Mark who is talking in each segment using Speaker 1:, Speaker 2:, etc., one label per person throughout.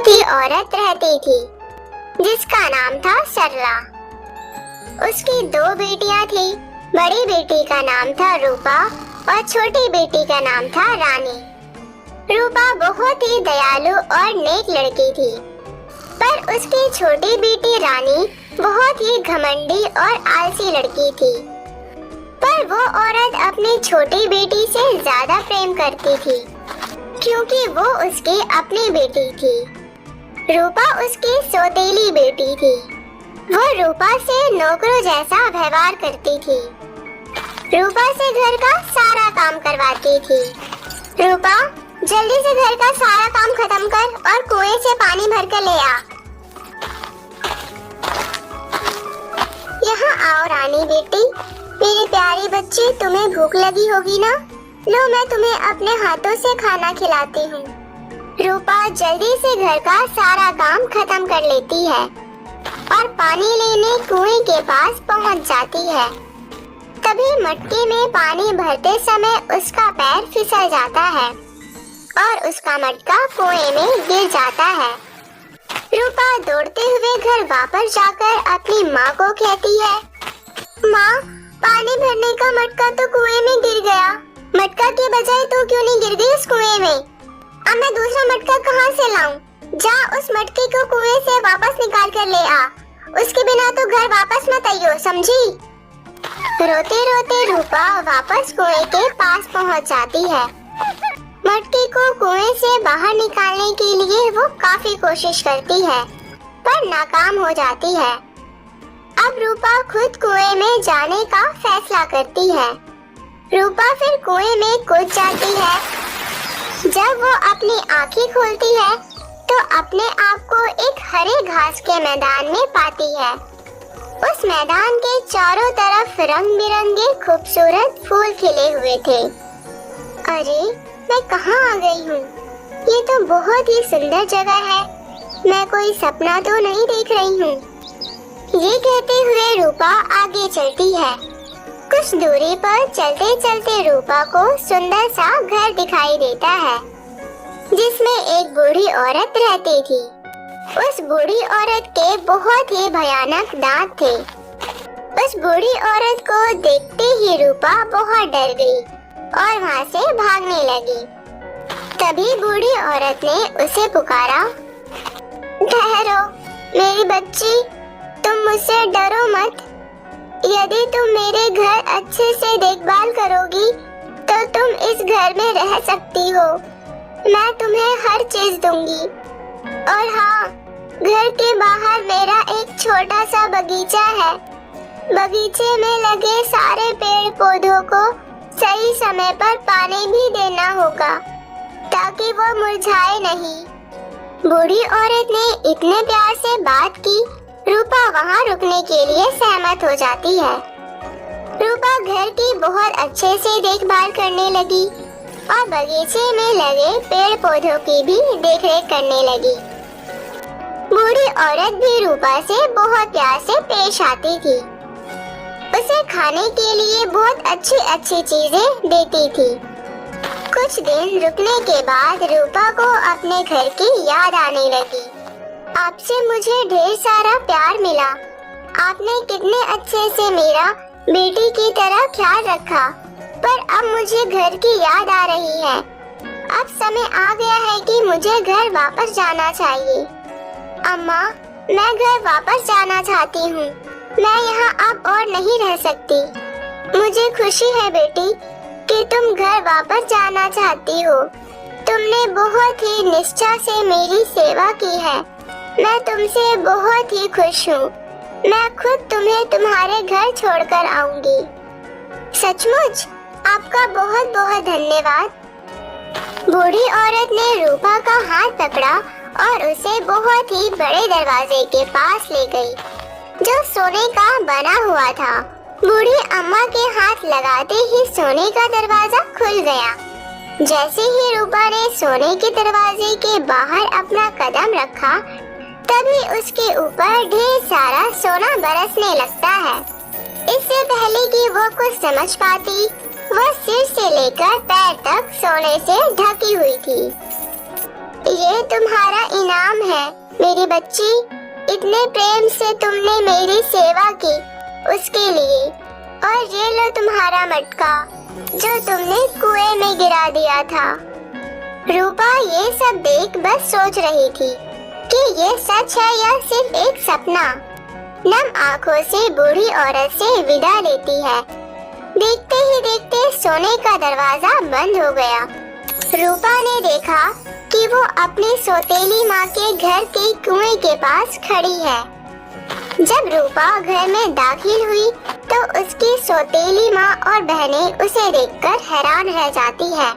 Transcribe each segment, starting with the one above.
Speaker 1: थी औरत रहती थी जिसका नाम था सरला। उसकी दो बेटियां थी। बड़ी बेटी का नाम था रूपा और छोटी बेटी का नाम था रानी। रूपा बहुत ही दयालु और नेक लड़की थी, पर उसकी छोटी बेटी रानी बहुत ही घमंडी और आलसी लड़की थी। पर वो औरत अपनी छोटी बेटी से ज्यादा प्रेम करती थी, क्योंकि वो उसकी अपनी बेटी थी। रूपा उसकी सौतेली बेटी थी। वो रूपा से नौकरों जैसा व्यवहार करती थी। रूपा से घर का सारा काम करवाती थी। रूपा, जल्दी से घर का सारा काम खत्म कर और कुएं से पानी भर कर ले आ। यहाँ आओ रानी बेटी। मेरी प्यारी बच्ची, तुम्हें भूख लगी होगी ना? लो, मैं तुम्हें अपने हाथों से खाना खिलाती हूँ। रूपा जल्दी से घर का सारा काम खत्म कर लेती है और पानी लेने कुएं के पास पहुँच जाती है। तभी मटके में पानी भरते समय उसका पैर फिसल जाता है और उसका मटका कुएं में गिर जाता है। रूपा दौड़ते हुए घर वापस जाकर अपनी माँ को कहती है, माँ, पानी भरने का मटका तो कुएं में गिर गया। मटका के बजाय तू क्यों नहीं गिर गई उस कुएं में? अब मैं दूसरा मटका कहाँ से लाऊं? जा, उस मटके को कुएं से वापस निकाल कर ले आ। उसके बिना तो घर वापस मत आइयो, समझी? रोते रोते रूपा वापस कुएं के पास पहुँच जाती है। मटके को कुएं से बाहर निकालने के लिए वो काफी कोशिश करती है, पर नाकाम हो जाती है। अब रूपा खुद कुएं में जाने का फैसला करती है। रूपा फिर कुएं में कूद जाती है। जब वो अपनी आंखें खोलती है तो अपने आप को एक हरे घास के मैदान में पाती है। उस मैदान के चारों तरफ रंग बिरंगे खूबसूरत फूल खिले हुए थे। अरे, मैं कहाँ आ गई हूँ? ये तो बहुत ही सुंदर जगह है। मैं कोई सपना तो नहीं देख रही हूँ। ये कहते हुए रूपा आगे चलती है। कुछ दूरी पर चलते चलते रूपा को सुंदर सा घर दिखाई देता है, जिसमें एक बूढ़ी औरत रहती थी। उस बूढ़ी औरत के बहुत ही भयानक दांत थे। उस बूढ़ी औरत को देखते ही रूपा बहुत डर गई और वहाँ से भागने लगी। तभी बूढ़ी औरत ने उसे पुकारा, ठहरो मेरी बच्ची, तुम मुझसे डरो मत। यदि तुम मेरे घर अच्छे से देखभाल करोगी तो तुम इस घर में रह सकती हो। मैं तुम्हें हर चीज दूंगी। और हाँ, घर के बाहर मेरा एक छोटा सा बगीचा है। बगीचे में लगे सारे पेड़ पौधों को सही समय पर पानी भी देना होगा ताकि वो मुरझाए नहीं। बूढ़ी औरत ने इतने प्यार से बात की, रूपा वहाँ रुकने के लिए सहमत हो जाती है। रूपा घर की बहुत अच्छे से देखभाल करने लगी और बगीचे में लगे पेड़ पौधों की भी देखरेख करने लगी। बूढ़ी औरत भी रूपा से बहुत प्यार से पेश आती थी। उसे खाने के लिए बहुत अच्छी अच्छी चीजें देती थी। कुछ दिन रुकने के बाद रूपा को अपने घर की याद आने लगी। आपसे मुझे ढेर सारा प्यार मिला। आपने कितने अच्छे से मेरा बेटी की तरह ख्याल रखा, पर अब मुझे घर की याद आ रही है। अब समय आ गया है कि मुझे घर वापस जाना चाहिए। अम्मा, मैं घर वापस जाना चाहती हूँ। मैं यहाँ अब और नहीं रह सकती। मुझे खुशी है बेटी कि तुम घर वापस जाना चाहती हो। तुमने बहुत ही निष्ठा से मेरी सेवा की है। मैं तुमसे बहुत ही खुश हूँ। मैं खुद तुम्हें तुम्हारे घर छोड़कर आऊंगी। सचमुच, आपका बहुत बहुत धन्यवाद। बूढ़ी औरत ने रूपा का हाथ पकड़ा और उसे बहुत ही बड़े दरवाजे के पास ले गई, जो सोने का बना हुआ था। बूढ़ी अम्मा के हाथ लगाते ही सोने का दरवाजा खुल गया। जैसे ही रूपा ने सोने के दरवाजे के बाहर अपना कदम रखा, तभी उसके ऊपर ढेर सारा सोना बरसने लगता है। इससे पहले कि वो कुछ समझ पाती, वह सिर से लेकर पैर तक सोने से ढकी हुई थी। ये तुम्हारा इनाम है। मेरी बच्ची, इतने प्रेम से तुमने मेरी सेवा की उसके लिए। और ये लो तुम्हारा मटका जो तुमने कुएं में गिरा दिया था। रूपा ये सब देख बस सोच रही थी कि ये सच है या सिर्फ एक सपना। नम आंखों से बूढ़ी औरत से विदा लेती है। देखते ही देखते सोने का दरवाजा बंद हो गया। रूपा ने देखा कि वो अपनी सौतेली माँ के घर के कुएं के पास खड़ी है। जब रूपा घर में दाखिल हुई तो उसकी सौतेली माँ और बहनें उसे देखकर हैरान रह जाती है,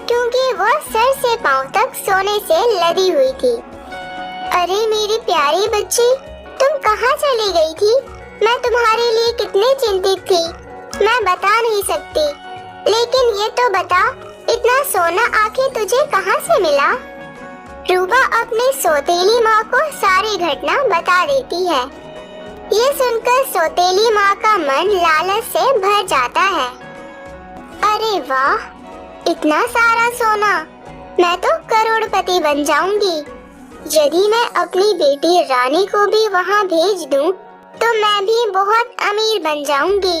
Speaker 1: क्योंकि वो सर से पांव तक सोने से लदी हुई थी। अरे मेरी प्यारी बच्ची, तुम कहाँ चली गई थी? मैं तुम्हारे लिए कितनी चिंतित थी, मैं बता नहीं सकती। लेकिन ये तो बता, इतना सोना आखिर तुझे कहाँ से मिला? रूपा अपनी सौतेली माँ को सारी घटना बता देती है। ये सुनकर सौतेली माँ का मन लालच से भर जाता है। अरे वाह, इतना सारा सोना, मैं तो करोड़पति बन जाऊंगी। यदि मैं अपनी बेटी रानी को भी वहाँ भेज दूं, तो मैं भी बहुत अमीर बन जाऊंगी।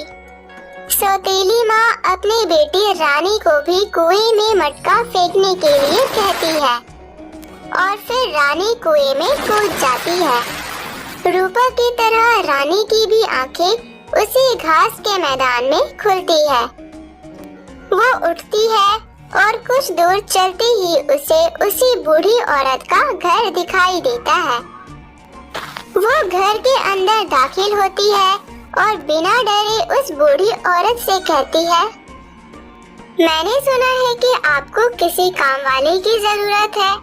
Speaker 1: सौतेली माँ अपनी बेटी रानी को भी कुएं में मटका फेंकने के लिए कहती है और फिर रानी कुएं में कूद जाती है। रूपा की तरह रानी की भी आंखें उसी घास के मैदान में खुलती है। वो उठती है और कुछ दूर चलते ही उसे उसी बूढ़ी औरत का घर दिखाई देता है। वो घर के अंदर दाखिल होती है और बिना डरे उस बूढ़ी औरत से कहती है, मैंने सुना है कि आपको किसी काम वाले की जरूरत है।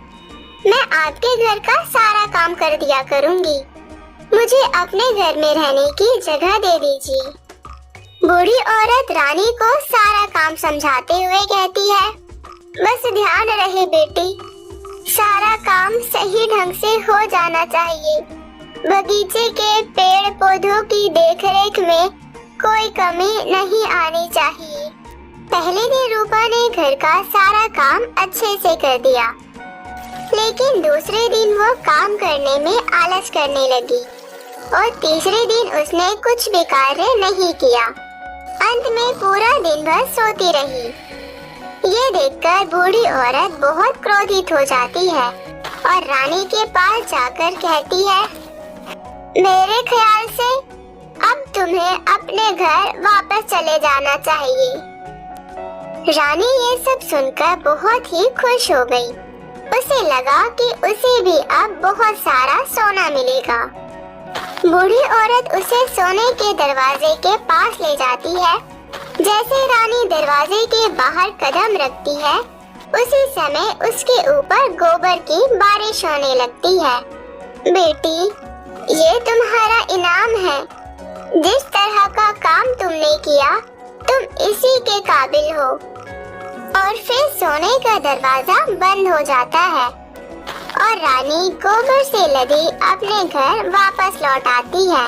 Speaker 1: मैं आपके घर का सारा काम कर दिया करूंगी। मुझे अपने घर में रहने की जगह दे दीजिए। बूढ़ी औरत रानी को सारा काम समझाते हुए कहती है, बस ध्यान रहे बेटी, सारा काम सही ढंग से हो जाना चाहिए। बगीचे के पेड़ पौधों की देखरेख में कोई कमी नहीं आनी चाहिए। पहले दिन रूपा ने घर का सारा काम अच्छे से कर दिया, लेकिन दूसरे दिन वो काम करने में आलस करने लगी और तीसरे दिन उसने कुछ भी कार्य नहीं किया। अंत में पूरा दिन भर सोती रही। ये देखकर बूढ़ी औरत बहुत क्रोधित हो जाती है और रानी के पास जाकर कहती है, मेरे ख्याल से अब तुम्हें अपने घर वापस चले जाना चाहिए। रानी ये सब सुनकर बहुत ही खुश हो गई। उसे लगा कि उसे भी अब बहुत सारा सोना मिलेगा। बूढ़ी औरत उसे सोने के दरवाजे के पास ले जाती है। जैसे रानी दरवाजे के बाहर कदम रखती है, उसी समय उसके ऊपर गोबर की बारिश होने लगती है। बेटी, ये तुम्हारा इनाम है। जिस तरह का काम तुमने किया, तुम इसी के काबिल हो। और फिर सोने का दरवाजा बंद हो जाता है और रानी गोबर से लदी अपने घर वापस लौट आती है।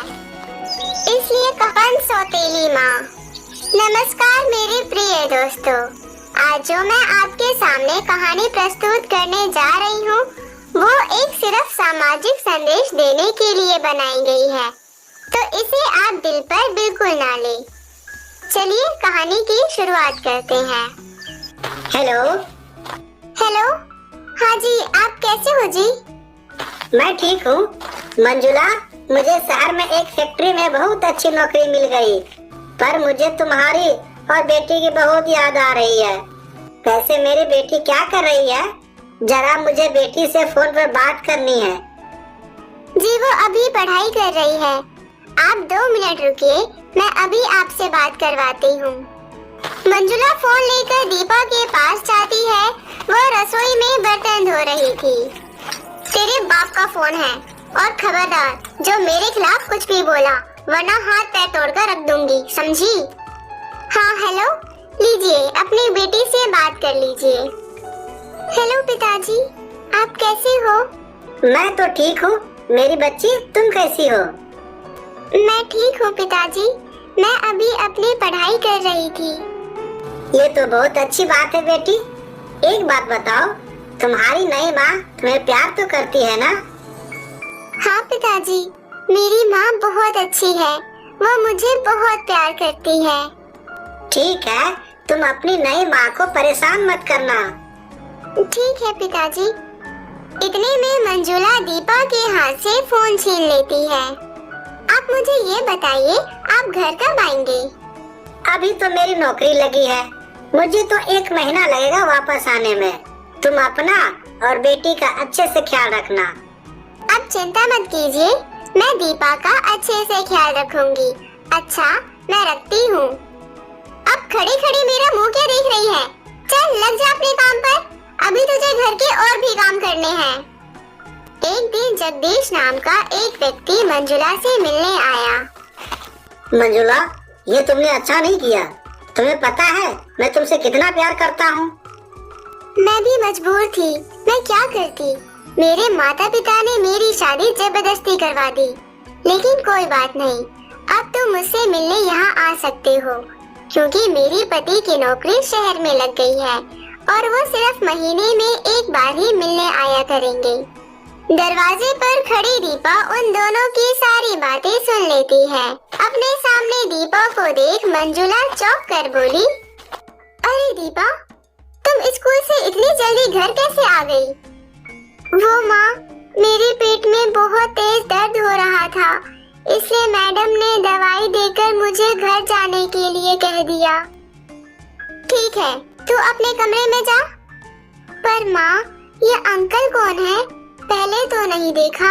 Speaker 1: इसलिए कहानी सौतेली माँ। नमस्कार मेरे प्रिय दोस्तों, आज जो मैं आपके सामने कहानी प्रस्तुत करने जा रही हूँ, वो एक सिर्फ सामाजिक संदेश देने के लिए बनाई गई है, तो इसे आप दिल पर बिल्कुल ना लें। चलिए कहानी की शुरुआत करते हैं।
Speaker 2: हेलो।
Speaker 1: हेलो, हाँ जी, आप कैसे हो जी?
Speaker 2: मैं ठीक हूँ। मंजुला, मुझे शहर में एक फैक्ट्री में बहुत अच्छी नौकरी मिल गई, पर मुझे तुम्हारी और बेटी की बहुत याद आ रही है। वैसे मेरी बेटी क्या कर रही है? जरा मुझे बेटी से फोन पर बात करनी है।
Speaker 1: जी वो अभी पढ़ाई कर रही है। आप 2 मिनट रुकिए, मैं अभी आपसे बात करवाती हूँ। मंजुला फोन लेकर दीपा के पास जाती है। वो रसोई में बर्तन धो रही थी। तेरे बाप का फोन है और खबरदार, जो मेरे खिलाफ कुछ भी बोला वरना हाथ पैर तोड़कर रख दूंगी, समझी? हाँ हेलो, लीजिए अपनी बेटी से बात कर लीजिए। हेलो पिताजी, आप कैसे हो?
Speaker 2: मैं तो ठीक हूँ। मेरी बच्ची, तुम कैसी हो?
Speaker 1: मैं ठीक हूँ पिताजी, मैं अभी अपनी पढ़ाई कर रही थी।
Speaker 2: ये तो बहुत अच्छी बात है बेटी। एक बात बताओ, तुम्हारी नई माँ तुम्हें प्यार तो करती है ना?
Speaker 1: हाँ पिताजी, मेरी माँ बहुत अच्छी है, वो मुझे बहुत प्यार करती है।
Speaker 2: ठीक है, तुम अपनी नई माँ को परेशान मत करना।
Speaker 1: ठीक है पिताजी। इतने में मंजुला दीपा के हाथ से फोन छीन लेती है। आप मुझे ये बताइए, आप घर कब आएंगे?
Speaker 2: अभी तो मेरी नौकरी लगी है, मुझे तो 1 महीना लगेगा वापस आने में। तुम अपना और बेटी का अच्छे से ख्याल रखना।
Speaker 1: अब चिंता मत कीजिए, मैं दीपा का अच्छे से ख्याल रखूंगी। अच्छा, मैं रखती हूँ। अब खड़ी खड़ी मेरा मुंह क्या देख रही है? चल लग जा अपने काम पर, अभी तुझे घर के और भी काम करने हैं। एक दिन जगदीश नाम का एक व्यक्ति मंजुला से मिलने आया।
Speaker 2: मंजुला, ये तुमने अच्छा नहीं किया। तुम्हें पता है मैं तुमसे कितना प्यार करता हूँ।
Speaker 1: मैं भी मजबूर थी, मैं क्या करती। मेरे माता पिता ने मेरी शादी जबरदस्ती करवा दी, लेकिन कोई बात नहीं, अब तुम मुझसे मिलने यहाँ आ सकते हो, क्योंकि मेरी पति की नौकरी शहर में लग गई है और वो सिर्फ महीने में एक बार ही मिलने आया करेंगे। दरवाजे पर खड़ी दीपा उन दोनों की सारी बातें सुन लेती है। अपने सामने दीपा को देख मंजुला चौंक कर बोली, अरे दीपा, तुम स्कूल से इतनी जल्दी घर कैसे आ गई? वो माँ, मेरे पेट में बहुत तेज दर्द हो रहा था, इसलिए मैडम ने दवाई देकर मुझे घर जाने के लिए कह दिया। ठीक है, तू अपने कमरे में जा। पर माँ, ये अंकल कौन है? पहले तो नहीं देखा।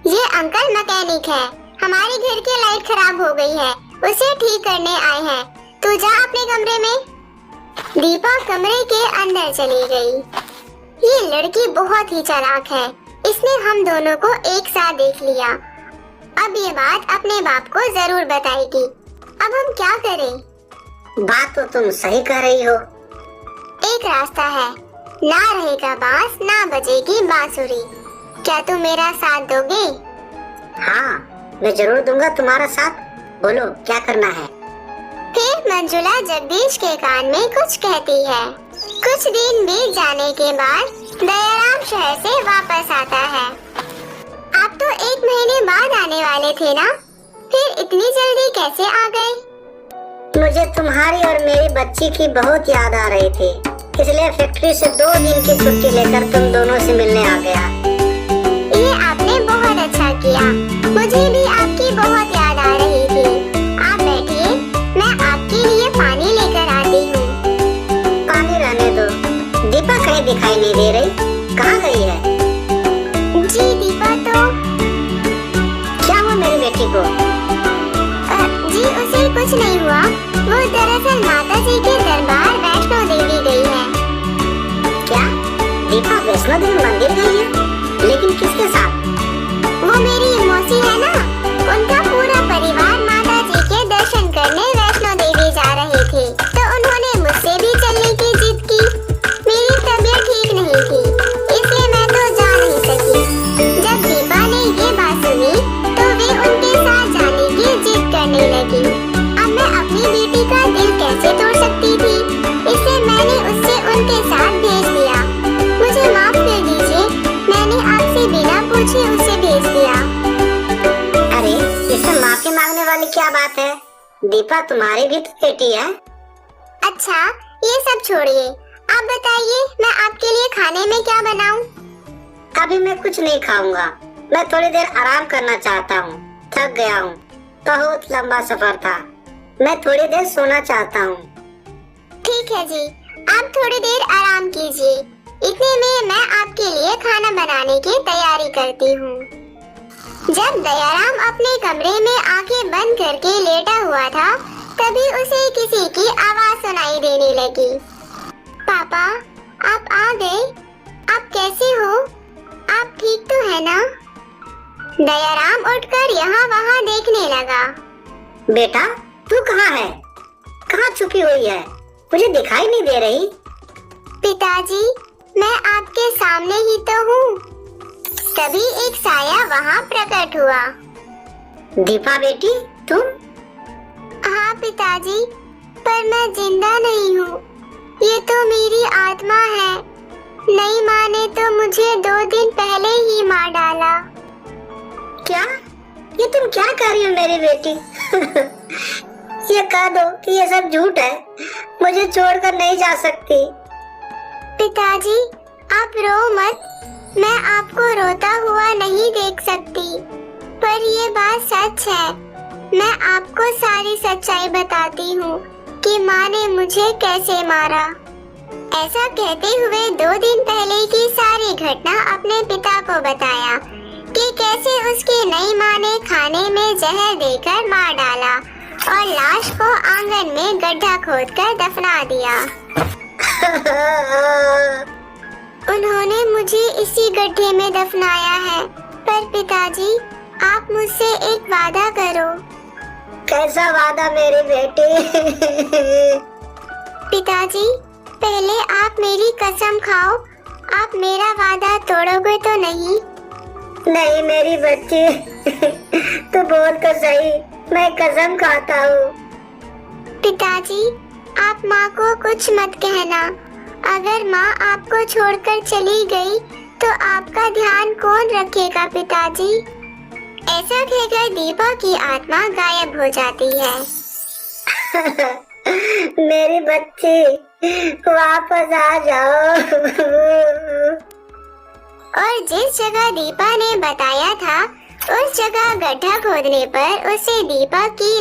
Speaker 1: ये अंकल मैकेनिक है, हमारे घर की लाइट खराब हो गई है, उसे ठीक करने आए हैं। तू जा अपने कमरे में। दीपा कमरे के अंदर चली गई। ये लड़की बहुत ही चालाक है, इसने हम दोनों को एक साथ देख लिया। अब ये बात अपने बाप को जरूर बताएगी। अब हम क्या करें?
Speaker 2: बात तो तुम सही कह रही हो।
Speaker 1: एक रास्ता है, ना रहेगा बांस ना बजेगी बांसुरी। क्या तुम मेरा साथ दोगे?
Speaker 2: हाँ, मैं जरूर दूंगा तुम्हारा साथ। बोलो क्या करना है?
Speaker 1: फिर मंजुला जगदीश के कान में कुछ कहती है। कुछ दिन बीत जाने के बाद दयाराम शहर से वापस आता है। आप तो 1 महीने बाद आने वाले थे ना, फिर इतनी जल्दी कैसे आ गए?
Speaker 2: मुझे तुम्हारी और मेरी बच्ची की बहुत याद आ रही थी, इसलिए फैक्ट्री से 2 दिन की छुट्टी लेकर तुम दोनों से मिलने आ गया।
Speaker 1: ये आपने बहुत अच्छा किया, मुझे भी आपकी बहुत याद आ रही थी। आप बैठिए, मैं आपके लिए पानी लेकर आती हूँ।
Speaker 2: पानी रहने दो, दीपा कहीं दिखाई नहीं दे रही, कहाँ गई है?
Speaker 1: जी दीपा तो
Speaker 2: क्या हुआ मेरी बेटी को?
Speaker 1: जी उसे कुछ नहीं हुआ, वो दरअसल माता जी के दरबार वैष्णो देवी गई है।
Speaker 2: क्या दीपा वैष्णो देवी मंदिर गई है? लेकिन किसके साथ?
Speaker 1: वो मेरी मौसी है ना, उनका पूरा परिवार माता जी के दर्शन करने वैष्णो देवी जा रहे थे, तो उन्होंने मुझसे भी चलने की जिद की। मेरी तबीयत ठीक नहीं थी, इसलिए मैं तो जा नहीं सकी। जब दीपा ने ये बात सुनी तो वे उनके साथ जाने की जिद करने लगी। अब मैं अपनी बेटी का दिल कैसे तोड़ सकती थी, इसलिए मैंने उससे उनके साथ भेज दिया। मुझे माफ कर दीजिए, मैंने आपसे बिना पूछे उसे भेज दिया।
Speaker 2: अरे इसमें माफी मांगने वाली क्या बात है? दीपा तुम्हारी भी तो बेटी है।
Speaker 1: अच्छा, ये सब छोड़िए, आप बताइए मैं आपके लिए खाने में क्या बनाऊं?
Speaker 2: अभी मैं कुछ नहीं खाऊंगा, मैं थोड़ी देर आराम करना चाहता हूँ, थक गया हूँ, बहुत लंबा सफर था, मैं थोड़ी देर सोना चाहता हूँ।
Speaker 1: ठीक है जी, आप थोड़ी देर आराम कीजिए, इतने में मैं आपके लिए खाना बनाने की तैयारी करती हूँ। जब दयाराम अपने कमरे में आंखें बंद करके लेटा हुआ था, तभी उसे किसी की आवाज सुनाई देने लगी। पापा, आप आ गए? आप कैसे हो? आप ठीक तो है ना? दयाराम उठकर यहाँ वहाँ देखने लगा।
Speaker 2: बेटा, तू कहाँ है? कहाँ छुपी हुई है? मुझे दिखाई नहीं दे रही।
Speaker 1: पिताजी, मैं आपके सामने ही तो हूँ। तभी एक साया वहाँ प्रकट हुआ।
Speaker 2: दीपा बेटी, तुम?
Speaker 1: हाँ पिताजी, पर मैं जिंदा नहीं हूँ, ये तो मेरी आत्मा है। नई माँ ने तो मुझे 2 दिन पहले ही मार डाला।
Speaker 2: क्या? ये तुम क्या कर रही हो मेरी बेटी? ये कह दो कि ये सब झूठ है, मुझे छोड़कर नहीं जा सकती।
Speaker 1: पिताजी आप रो मत, मैं आपको रोता हुआ नहीं देख सकती, पर ये बात सच है। मैं आपको सारी सच्चाई बताती हूँ कि माँ ने मुझे कैसे मारा। ऐसा कहते हुए 2 दिन पहले की सारी घटना अपने पिता को बताया कि कैसे उसकी नई माँ ने खाने में जहर देकर मार डाला और लाश को आंगन में गड्ढा खोदकर दफना दिया। उन्होंने मुझे इसी गड्ढे में दफनाया है। पर पिताजी आप मुझसे एक वादा करो।
Speaker 2: कैसा वादा मेरी बेटी?
Speaker 1: पिताजी पहले आप मेरी कसम खाओ, आप मेरा वादा तोड़ोगे तो नहीं?
Speaker 2: नहीं मेरी बच्ची, तू बोल तो सही, मैं कसम खाता हूँ।
Speaker 1: पिताजी आप माँ को कुछ मत कहना। अगर माँ आपको छोड़कर चली गई तो आपका ध्यान कौन रखेगा पिताजी? ऐसा कहकर दीपा की आत्मा गायब हो जाती है।
Speaker 2: मेरी बच्ची वापस आ जाओ।
Speaker 1: और जिस जगह दीपा ने बताया था उस जगह गड्ढा खोदने पर उसे दीपा की